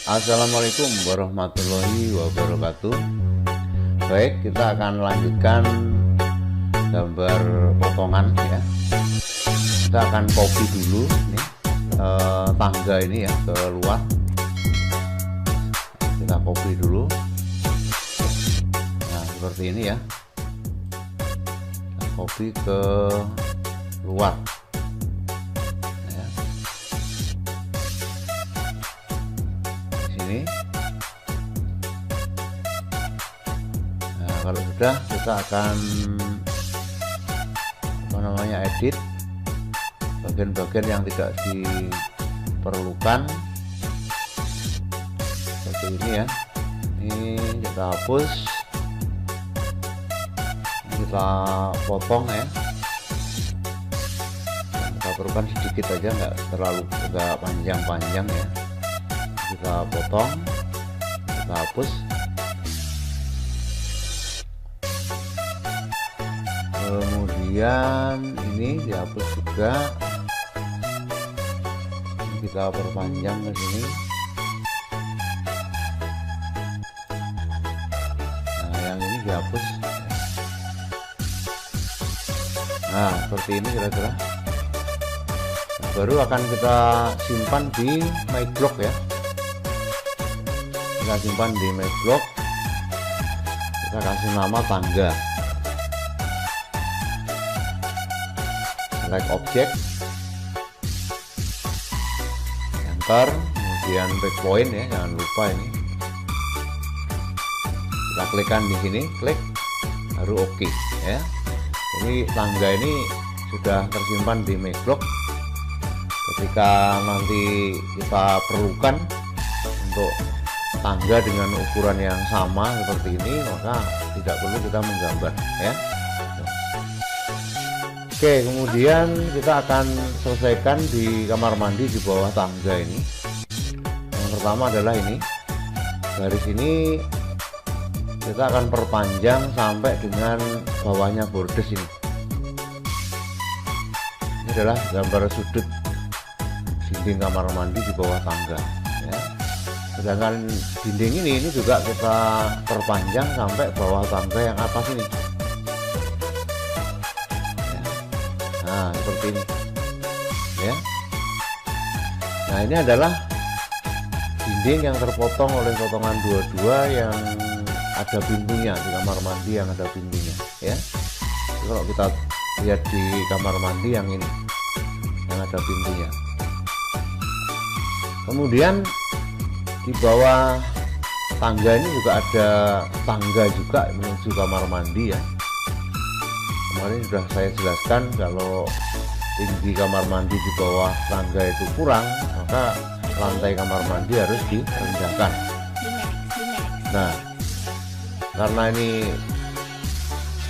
Assalamualaikum warahmatullahi wabarakatuh. Baik, kita akan lanjutkan gambar potongan ya. Kita akan copy dulu nih tangga ini ya ke luar. Kita copy dulu. Nah, seperti ini ya. Kita copy ke luar. Ini. Nah, kalau sudah kita akan edit bagian-bagian yang tidak diperlukan seperti ini ya. Ini kita hapus, kita potong ya. Kita perlukan sedikit aja, nggak panjang-panjang ya. Kita potong, kita hapus, kemudian ini dihapus juga, kita perpanjang ke sini. Nah, yang ini dihapus. Nah, seperti ini kira-kira. Nah, baru akan kita simpan di MyBlock ya. Kita simpan di MyBlock, kita kasih nama tangga, select object, enter, kemudian breakpoint ya, jangan lupa ini. Kita klikkan di sini, klik, baru OK ya. Ini tangga ini sudah tersimpan di MyBlock. Ketika nanti kita perlukan untuk tangga dengan ukuran yang sama seperti ini, maka tidak perlu kita menggambar ya. Oke, kemudian kita akan selesaikan di kamar mandi di bawah tangga ini. Yang pertama adalah ini, garis ini kita akan perpanjang sampai dengan bawahnya bordes ini. Ini adalah gambar sudut dinding kamar mandi di bawah tangga ya. Sedangkan dinding ini juga kita perpanjang sampai bawah tangga yang atas ini ya. Nah, seperti ini ya. Nah, ini adalah dinding yang terpotong oleh potongan 22 yang ada pintunya, di kamar mandi yang ada pintunya ya. Jadi kalau kita lihat di kamar mandi yang ini yang ada pintunya, kemudian di bawah tangga ini juga ada tangga juga menuju kamar mandi ya. Kemarin sudah saya jelaskan kalau tinggi kamar mandi di bawah tangga itu kurang, maka lantai kamar mandi harus direndahkan. Nah, karena ini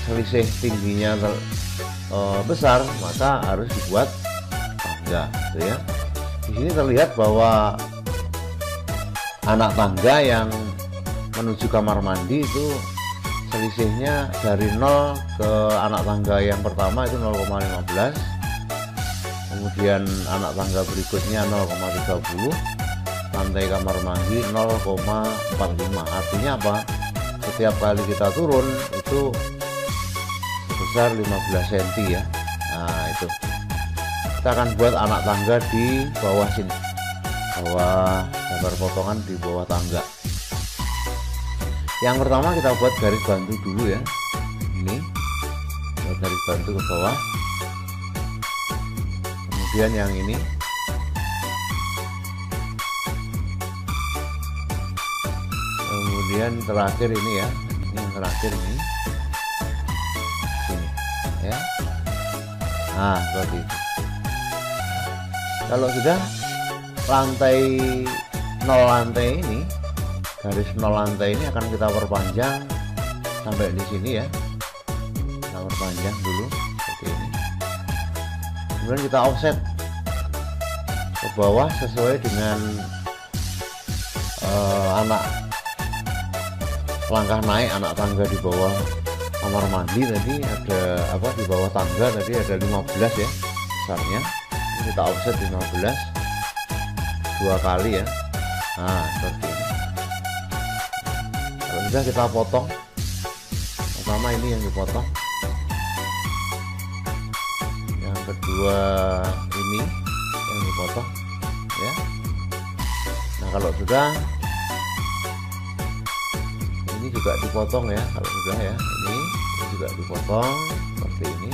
selisih tingginya besar, maka harus dibuat tangga gitu ya. Di sini terlihat bahwa anak tangga yang menuju kamar mandi itu selisihnya dari 0 ke anak tangga yang pertama itu 0,15, kemudian anak tangga berikutnya 0,30, lantai kamar mandi 0,45. Artinya apa? Setiap kali kita turun itu sebesar 15 cm ya. Nah, itu kita akan buat anak tangga di bawah sini, bawah gambar potongan di bawah tangga. Yang pertama kita buat garis bantu dulu ya. Ini buat garis bantu ke bawah, kemudian yang ini kemudian terakhir ini ya, ini yang terakhir ini sini ya. Nah, seperti itu. Kalau sudah lantai 0 lantai ini, garis 0 lantai ini akan kita perpanjang sampai di sini ya. Kita perpanjang dulu seperti ini. Kemudian kita offset ke bawah sesuai dengan langkah naik anak tangga di bawah kamar mandi. Tadi ada di bawah tangga tadi ada 15 ya besarnya. Kita offset 15 2 kali ya. Nah, seperti ini. sudah kita potong. Pertama ini yang dipotong, yang kedua ini yang dipotong ya. Nah kalau sudah, ini juga dipotong ya. Kalau sudah ya, ini juga dipotong seperti ini.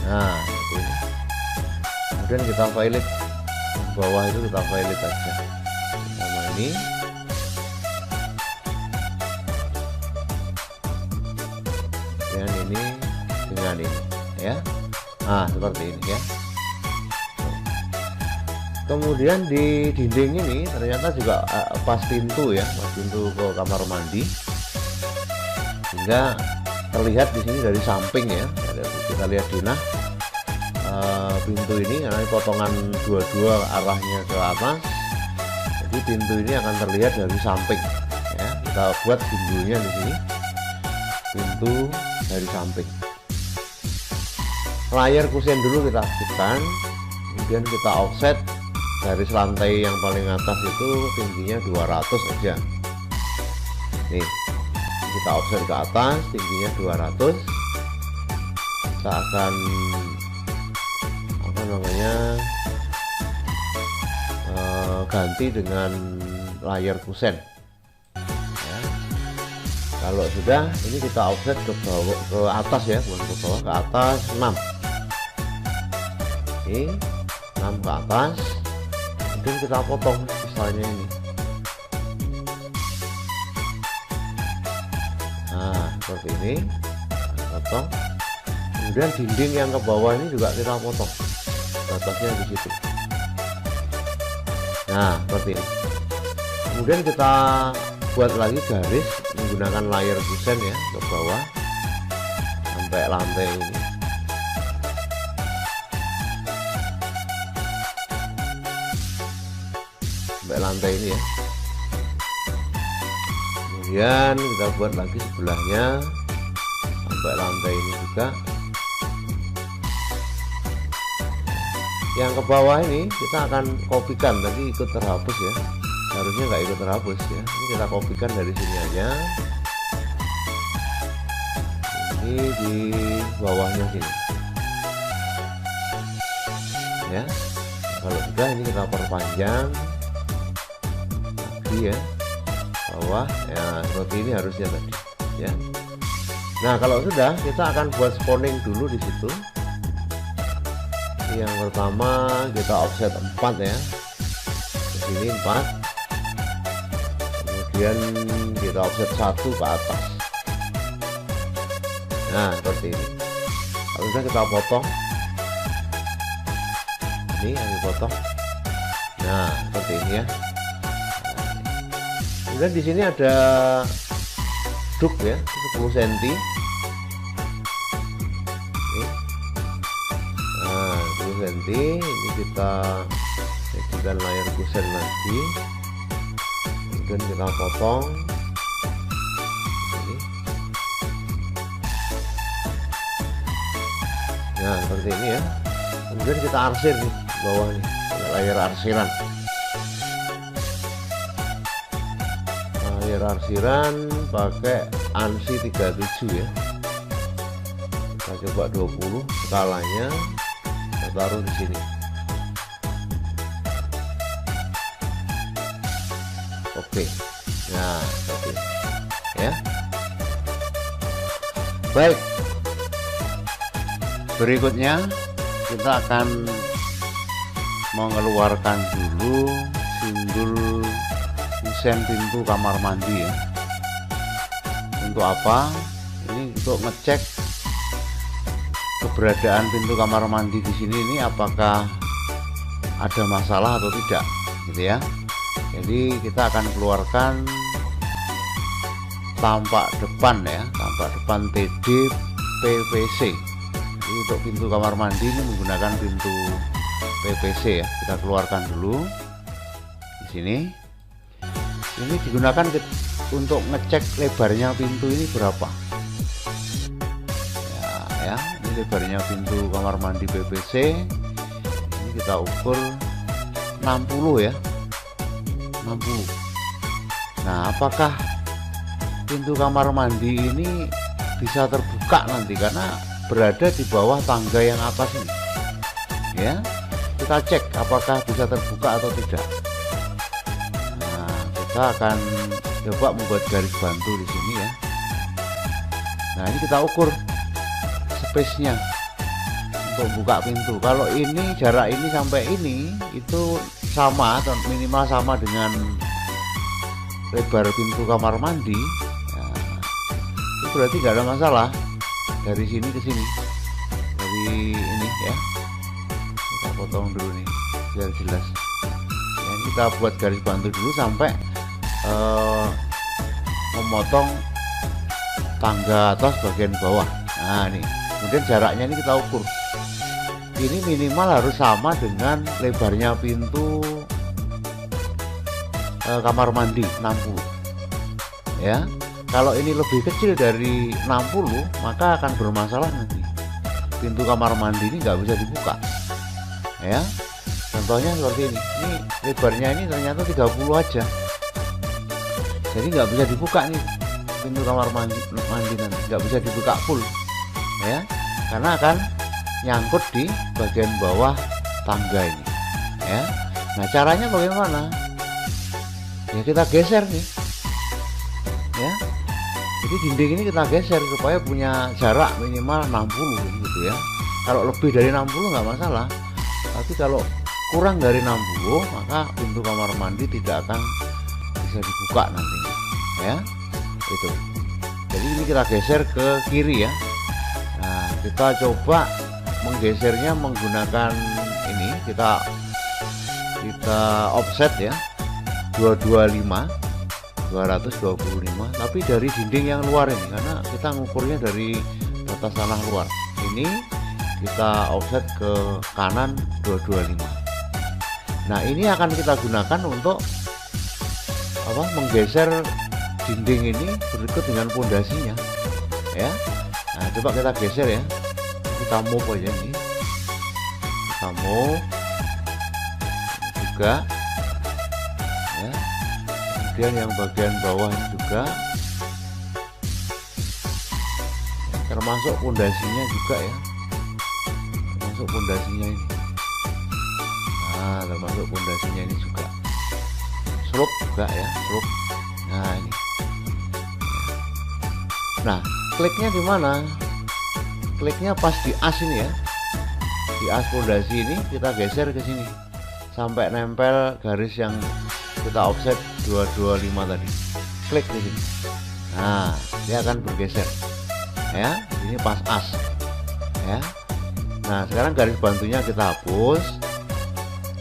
Nah seperti ini. Kemudian kita violet bawah, itu kita violet aja sama ini. Dan ini dengan ini ya. Nah seperti ini ya. Kemudian di dinding ini ternyata juga pas pintu ya, pas pintu ke kamar mandi, sehingga terlihat di sini dari samping ya. Kita lihat di pintu ini, karena potongan dua-dua arahnya ke atas, jadi pintu ini akan terlihat dari samping ya. Kita buat simbolnya di sini, pintu dari samping. Layar kusen dulu kita aktifkan, kemudian kita offset garis lantai yang paling atas itu tingginya 200 aja. Nih kita offset ke atas, tingginya 200. Kita akan ganti dengan layar kusen ya. Kalau sudah, ini kita offset ke bawah, ke atas ya, bukan ke bawah, ke atas 6. Ini 6 ke atas. Kemudian kita potong sisanya ini. Nah seperti ini, potong. Kemudian dinding yang ke bawah ini juga kita potong, batasnya di situ. Nah seperti ini. Kemudian kita buat lagi garis menggunakan layar kusen ya, ke bawah sampai lantai ini. Sampai lantai ini ya. Kemudian kita buat lagi sebelahnya sampai lantai ini juga. Yang ke bawah ini kita akan kopikan, tadi ikut terhapus ya, harusnya nggak ikut terhapus ya. Ini kita kopikan dari sini aja, ini di bawahnya sini ya. Kalau sudah, ini kita perpanjang lagi ya, bawah ya, seperti ini harusnya tadi ya. Nah kalau sudah, kita akan buat spawning dulu di situ. Yang pertama kita offset 4 ya, ke sini 4. Kemudian kita offset 1 ke atas. Nah seperti ini. Kalau sudah, kita potong. Ini yang dipotong. Nah seperti ini ya. Kemudian di sini ada duk ya, 10 cm. Ini kita jadikan layar kusen lagi, kemudian kita potong ini. Nah seperti ini ya. Kemudian kita arsir nih bawah nih, layar arsiran. Layar arsiran pakai ANSI 37 ya. Kita coba 20 skalanya, taruh di sini. Oke. Nah, oke. Ya. Baik. Berikutnya kita akan mengeluarkan dulu simbol kusen pintu kamar mandi ya. Untuk apa? Ini untuk ngecek keberadaan pintu kamar mandi di sini, ini apakah ada masalah atau tidak gitu ya. Jadi kita akan keluarkan tampak depan ya, tampak depan TD PVC. Ini untuk pintu kamar mandi ini menggunakan pintu PVC ya. Kita keluarkan dulu di sini. Ini digunakan untuk ngecek lebarnya pintu ini berapa ya. Ini lebarnya pintu kamar mandi PVC, ini kita ukur 60 ya, 60. Nah apakah pintu kamar mandi ini bisa terbuka nanti karena berada di bawah tangga yang atas ini ya. Kita cek apakah bisa terbuka atau tidak. Nah, kita akan coba membuat garis bantu di sini ya. Nah, ini kita ukur space-nya untuk buka pintu. Kalau ini jarak ini sampai ini itu sama atau minimal sama dengan lebar pintu kamar mandi ya, itu berarti nggak ada masalah dari sini ke sini, dari ini ya. Kita potong dulu nih biar jelas ya. Kita buat garis bantu dulu sampai memotong tangga atas bagian bawah. Nah ini kemudian jaraknya ini kita ukur, ini minimal harus sama dengan lebarnya pintu kamar mandi 60 ya. Kalau ini lebih kecil dari 60 maka akan bermasalah nanti, pintu kamar mandi ini nggak bisa dibuka ya. Contohnya seperti ini lebarnya ini ternyata 30 aja, jadi nggak bisa dibuka nih pintu kamar mandi nanti, nggak bisa dibuka full ya, karena akan nyangkut di bagian bawah tangga ini ya. Nah caranya bagaimana ya, kita geser nih ya, jadi dinding ini kita geser supaya punya jarak minimal 60 gitu ya. Kalau lebih dari 60 nggak masalah, tapi kalau kurang dari 60 maka pintu kamar mandi tidak akan bisa dibuka nantinya ya. Itu jadi ini kita geser ke kiri ya. Nah kita coba menggesernya menggunakan ini, kita offset ya 225 tapi dari dinding yang luar ini, karena kita ngukurnya dari batas tanah luar. Ini kita offset ke kanan 225. Nah ini akan kita gunakan untuk menggeser dinding ini berikut dengan pondasinya ya. Nah coba kita geser ya, kita move aja ini, kita move juga ya. Kemudian yang bagian bawah ini juga ya, termasuk pondasinya juga ya, termasuk pondasinya ini. Nah termasuk pondasinya ini juga, slope juga ya, slope. Nah ini, nah kliknya di mana? Kliknya pas di as ini ya, di as pondasi ini kita geser ke sini sampai nempel garis yang kita offset 225 tadi. Klik di sini. Nah, dia akan bergeser. Ya, ini pas as. Ya. Nah, sekarang garis bantunya kita hapus.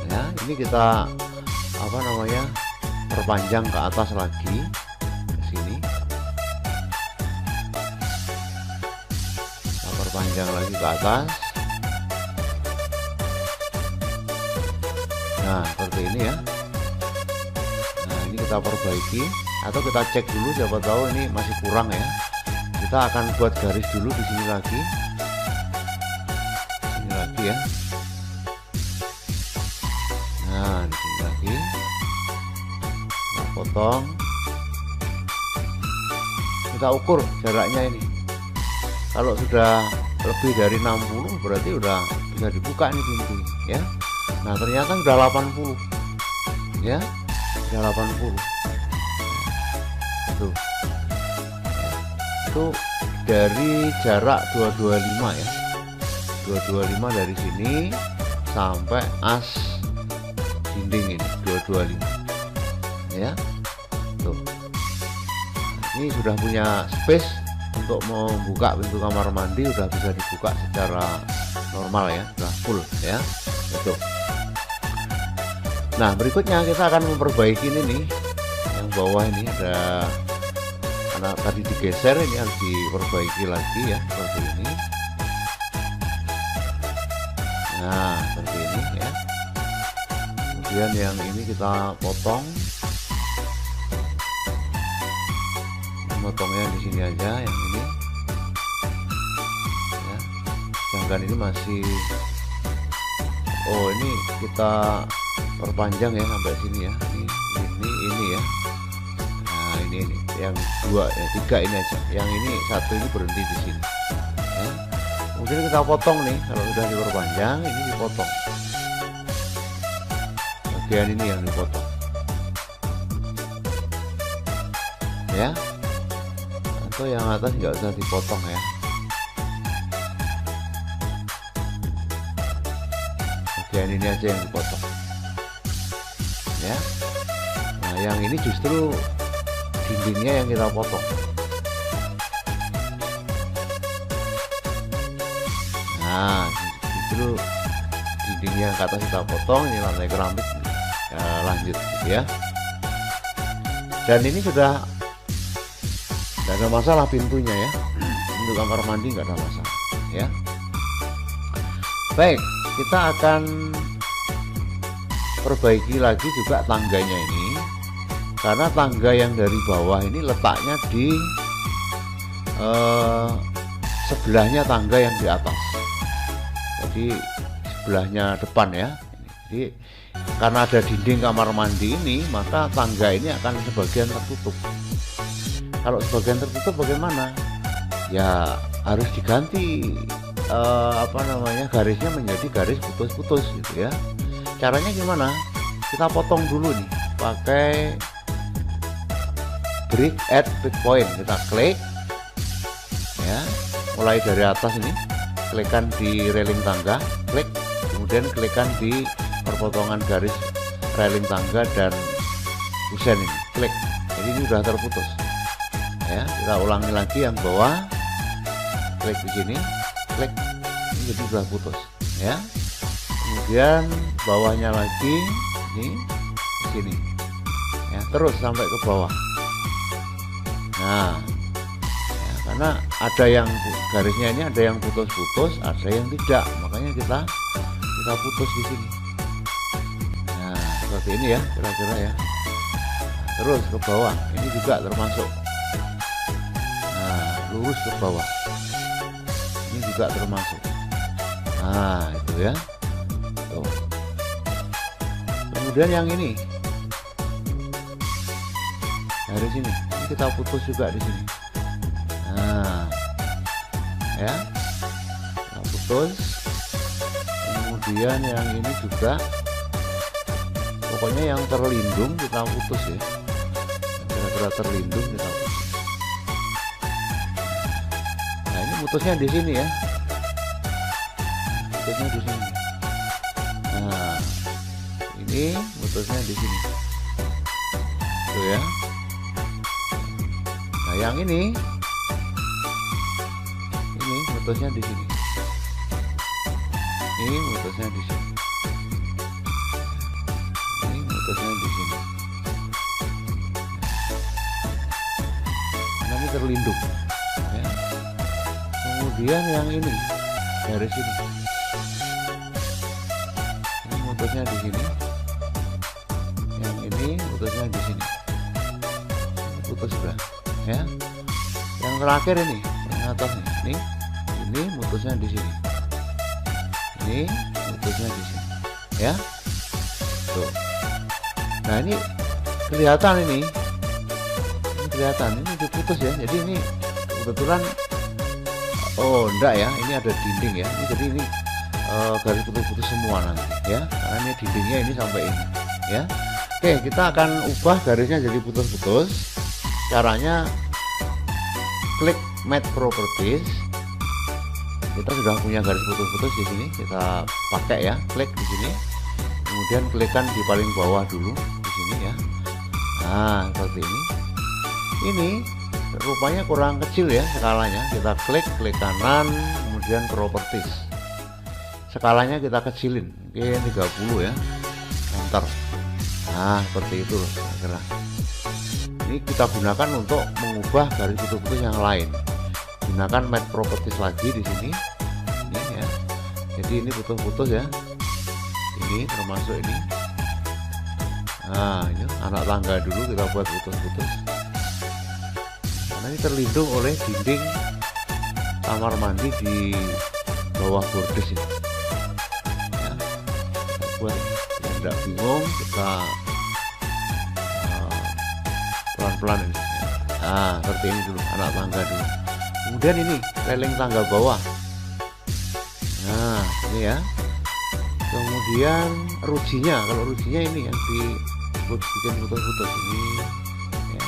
Ya, ini kita perpanjang ke atas lagi ke sini. Kita perpanjang lagi ke atas. Nah, seperti ini ya. Nah, ini kita perbaiki atau kita cek dulu, siapa tahu ini masih kurang ya. Kita akan buat garis dulu di sini lagi. Sini lagi ya. Nah, di sini lagi. Kita potong. Kita ukur jaraknya ini. Kalau sudah lebih dari 60 berarti udah bisa dibuka nih pintu ya. Nah ternyata udah 80 ya, udah 80 tuh ya. Itu dari jarak 225 ya, 225 dari sini sampai as dinding ini 225 ya. Tuh ini sudah punya space untuk membuka pintu kamar mandi, udah bisa dibuka secara normal ya, udah full ya. Itu. Nah berikutnya kita akan memperbaiki ini nih, yang bawah ini ada, karena tadi digeser, ini harus diperbaiki lagi ya, seperti ini. Nah seperti ini ya. Kemudian yang ini kita potong, potongnya di sini aja, yang ini ya. Sedangkan ini masih, oh ini kita perpanjang ya sampai sini ya, ini ya. Nah ini yang dua ya, tiga ini aja, yang ini satu ini berhenti di sini ya. Kemudian kita potong nih, kalau sudah diperpanjang ini dipotong, bagian ini yang dipotong ya, atau yang atas nggak usah dipotong ya, bagian ini aja yang dipotong ya. Nah yang ini justru dindingnya yang kita potong. Nah justru dindingnya yang ke atas kita potong, ini lantai keramik lanjut gitu ya. Dan ini sudah tidak ada masalah pintunya ya, untuk kamar mandi nggak ada masalah ya. Baik, kita akan perbaiki lagi juga tangganya ini, karena tangga yang dari bawah ini letaknya di sebelahnya tangga yang di atas, jadi sebelahnya depan ya. Jadi karena ada dinding kamar mandi ini, maka tangga ini akan sebagian tertutup. Kalau sebagian tertutup bagaimana? Ya harus diganti garisnya menjadi garis putus-putus gitu ya. Caranya gimana? Kita potong dulu nih pakai brick at brick point. Kita klik ya, mulai dari atas ini, klikkan di railing tangga, klik, kemudian klikkan di perpotongan garis railing tangga dan kusen ini, klik. Jadi ini sudah terputus ya. Kita ulangi lagi yang bawah, klik di sini, klik, ini jadi sudah putus ya. Kemudian bawahnya lagi ini di sini ya, terus sampai ke bawah. Nah ya, karena ada yang garisnya ini ada yang putus-putus, ada yang tidak, makanya kita putus di sini. Nah seperti ini ya kira-kira ya. Nah, terus ke bawah ini juga termasuk. Nah lurus ke bawah ini juga termasuk. Nah itu ya. Tuh. Kemudian yang ini dari sini ini kita putus juga di sini. Nah ya, kita putus. Kemudian yang ini juga, pokoknya yang terlindung kita putus ya, kira-kira terlindung kita putus. Nah ini putusnya di sini ya, putusnya di sini. Nah ini putusnya di sini tuh ya. Nah yang ini putusnya di sini, ini putusnya di sini, ini putusnya di sini. Nah ini terlindung ya. Kemudian yang ini dari sini, ini putusnya di sini, yang ini putusnya di sini, putus sudah ya. Yang terakhir ini yang atas nih, ini putusnya di sini, ini putusnya di sini ya. Tuh. Nah ini kelihatan, ini kelihatan ini diputus ya. Jadi ini kebetulan, oh enggak ya, ini ada dinding ya. Ini jadi ini garis putus-putus semua nanti ya, karena ini dindingnya ini sampai ini ya. Oke, kita akan ubah garisnya jadi putus-putus. Caranya klik Matte Properties. Kita sudah punya garis putus-putus di sini, kita pakai ya, klik di sini. Kemudian klikkan di paling bawah dulu di sini ya. Nah, seperti ini. Ini rupanya kurang kecil ya skalanya. Kita klik kanan, kemudian Properties. Skalanya kita kecilin, mungkin 30 ya. Enter. Nah, seperti itu loh kira-kira. Ini kita gunakan untuk mengubah garis putus-putus yang lain. Gunakan Matte Properties lagi di sini. Ini ya. Jadi ini putus-putus ya. Ini termasuk ini. Nah, ini anak tangga dulu kita buat putus-putus. Karena ini terlindung oleh dinding kamar mandi di bawah bordes ini. Ya. Kita buat yang tidak bingung, kita pelan-pelan ini ya. Nah, seperti ini dulu, anak tangga dulu. Kemudian ini railing tangga bawah. Nah, ini ya. Kemudian rujinya, kalau rujinya ini yang bikin putus-putus ini ya.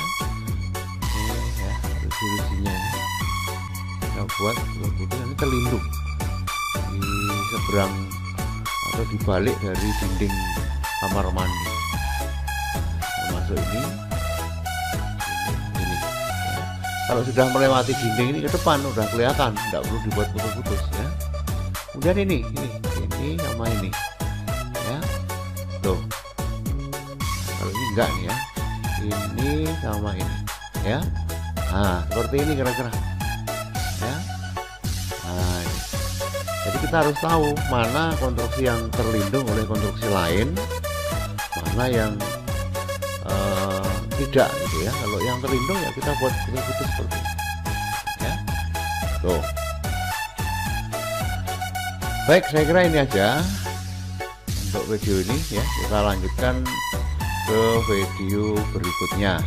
Ini ya, rujinya ini kita buat putus-putus, ini terlindung di seberang atau di balik dari dinding kamar mandi. Termasuk ini ya. Kalau sudah melewati dinding ini ke depan udah kelihatan, tidak perlu dibuat putus-putus ya. Kemudian ini sama ini ya, tuh. Kalau ini enggak nih ya, ini sama ini ya. Nah, seperti ini kira-kira ya. Nah, ini. Jadi kita harus tahu mana konstruksi yang terlindung oleh konstruksi lain, mana yang tidak gitu ya. Kalau yang terlindung ya kita buat putus-putus seperti ini ya. Tuh. Baik, saya kira ini aja untuk video ini ya. Kita lanjutkan ke video berikutnya.